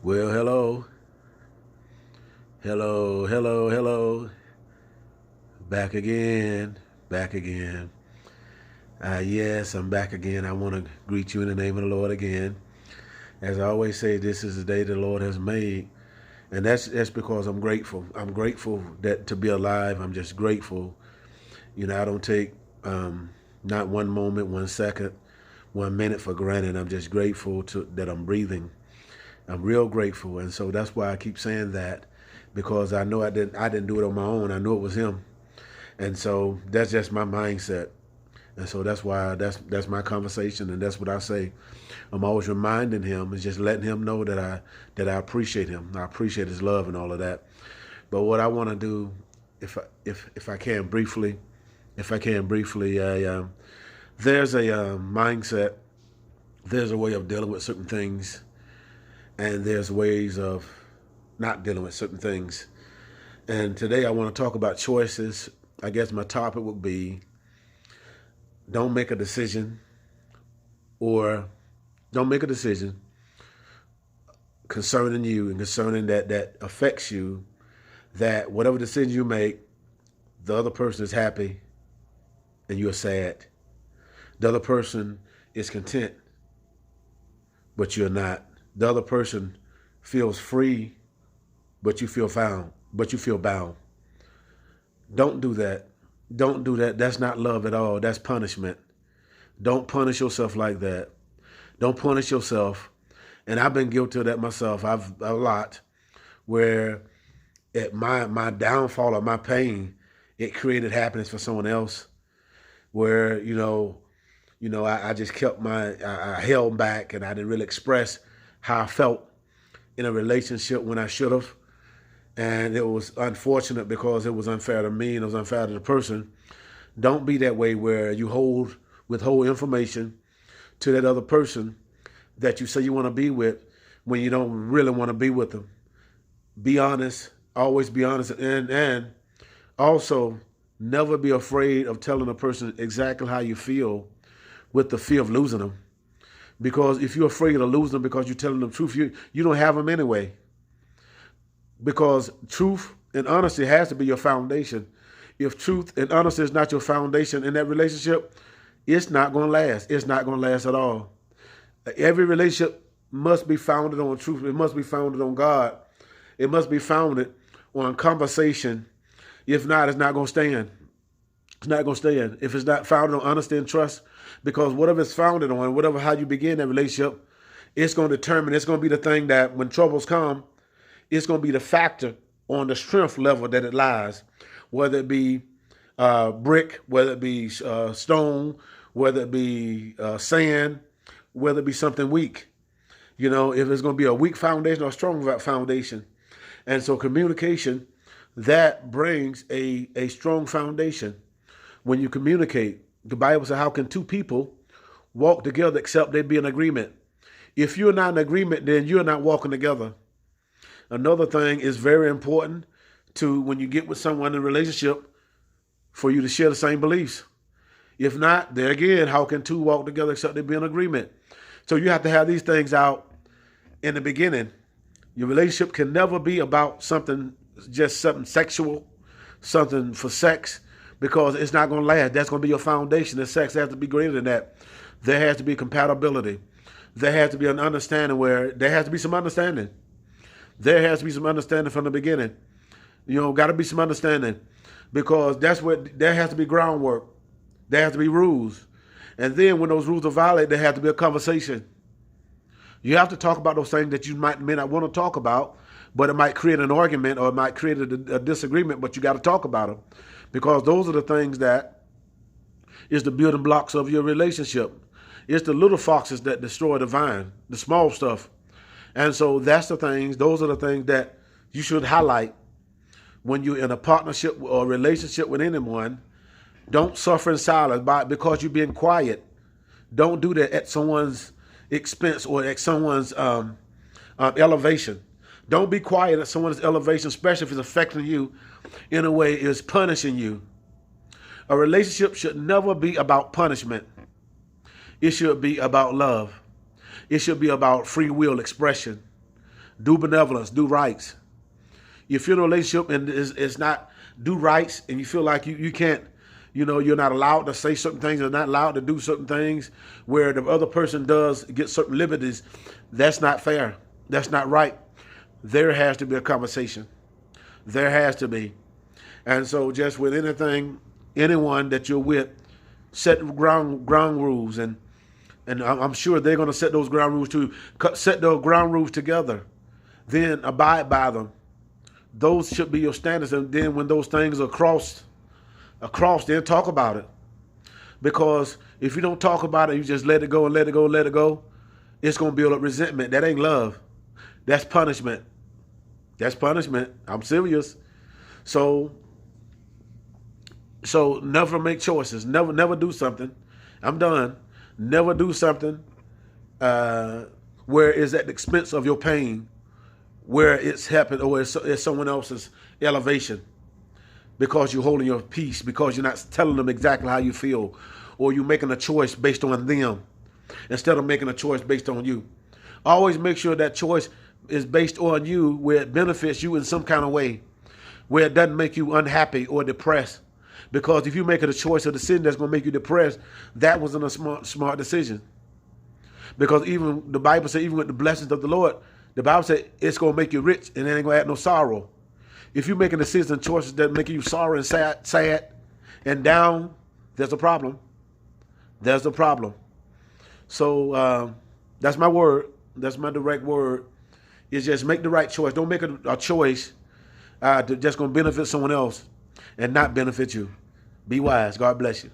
Well, hello. Hello, hello, hello. Back again. Back again. Yes, I'm back again. I want to greet you in the name of the Lord again. As I always say, this is the day the Lord has made. And that's because I'm grateful. I'm grateful that to be alive. I'm just grateful. I don't take not one moment, 1 second, 1 minute for granted. I'm just grateful that I'm breathing. I'm real grateful. And so that's why I keep saying that, because I know I didn't do it on my own. I knew it was him. And so that's just my mindset. And so that's why that's my conversation, and that's what I say. I'm always reminding him and just letting him know that I appreciate him. I appreciate his love and all of that. But what I want to do, if I can briefly, there's a mindset, there's a way of dealing with certain things, and there's ways of not dealing with certain things. And today I want to talk about choices. I guess my topic would be, don't make a decision concerning you and concerning that affects you, that whatever decision you make, the other person is happy and you're sad. The other person is content, but you're not. The other person feels free, but you feel bound. Don't do that. Don't do that. That's not love at all. That's punishment. Don't punish yourself like that. Don't punish yourself. And I've been guilty of that myself. A lot, where at my downfall or my pain, it created happiness for someone else. Where I just kept I held back, and I didn't really express how I felt in a relationship when I should have. And it was unfortunate because it was unfair to me and it was unfair to the person. Don't be that way where you withhold information to that other person that you say you want to be with when you don't really want to be with them. Be honest. Always be honest. And also never be afraid of telling a person exactly how you feel with the fear of losing them. Because if you're afraid of losing them because you're telling them the truth, you don't have them anyway. Because truth and honesty has to be your foundation. If truth and honesty is not your foundation in that relationship, it's not going to last. It's not going to last at all. Every relationship must be founded on truth. It must be founded on God. It must be founded on conversation. If not, it's not going to stand. It's not going to stand. If it's not founded on honesty and trust, because whatever it's founded on, how you begin that relationship, it's going to determine, it's going to be the thing that when troubles come, it's going to be the factor on the strength level that it lies, whether it be brick, whether it be stone, whether it be sand, whether it be something weak. If it's going to be a weak foundation or a strong foundation. And so communication, that brings a strong foundation. When you communicate, the Bible says, how can two people walk together except they be in agreement? If you're not in agreement, then you're not walking together. Another thing is very important to, when you get with someone in a relationship, for you to share the same beliefs. If not, there again, how can two walk together except they be in agreement? So you have to have these things out in the beginning. Your relationship can never be about something sexual, something for sex, because it's not going to last. That's going to be your foundation. The sex has to be greater than that. There has to be compatibility. There has to be an understanding where there has to be some understanding. There has to be some understanding from the beginning. Got to be some understanding, because that's what, there has to be groundwork. There has to be rules. And then when those rules are violated, there has to be a conversation. You have to talk about those things that you may not want to talk about, but it might create an argument or it might create a disagreement, but you got to talk about them, because those are the things that is the building blocks of your relationship. It's the little foxes that destroy the vine, the small stuff. And so those are the things that you should highlight when you're in a partnership or relationship with anyone. Don't suffer in silence because you're being quiet. Don't do that at someone's expense or at someone's elevation. Don't be quiet at someone's elevation, especially if it's affecting you in a way it's punishing you. A relationship should never be about punishment. It should be about love. It should be about free will expression. Do benevolence. Do rights. If you're in a relationship and it's not do rights, and you feel like you can't, you're not allowed to say certain things, or not allowed to do certain things, where the other person does get certain liberties, that's not fair. That's not right. There has to be a conversation. There has to be. And so just with anyone that you're with, set ground rules, and I'm sure they're going to set those ground rules too. Set those ground rules together, then abide by them. Those should be your standards. And then when those things are crossed, then talk about it. Because if you don't talk about it, you just let it go and let it go and let it go, it's going to build up resentment. That ain't love. That's punishment. That's punishment. I'm serious. So never make choices. Never do something. I'm done. Never do something where it's at the expense of your pain, where it's happened, or it's someone else's elevation, because you're holding your peace, because you're not telling them exactly how you feel, or you're making a choice based on them instead of making a choice based on you. Always make sure that choice is based on you, where it benefits you in some kind of way, where it doesn't make you unhappy or depressed. Because if you make it a choice or decision that's going to make you depressed, that wasn't a smart decision. Because even the Bible says, even with the blessings of the Lord, the Bible says it's going to make you rich and it ain't going to add no sorrow. If you're making decisions and choices that make you sorrow and sad and down, there's a problem. There's a problem. So that's my word. That's my direct word. Is just make the right choice. Don't make a choice that's just going to benefit someone else and not benefit you. Be wise. God bless you.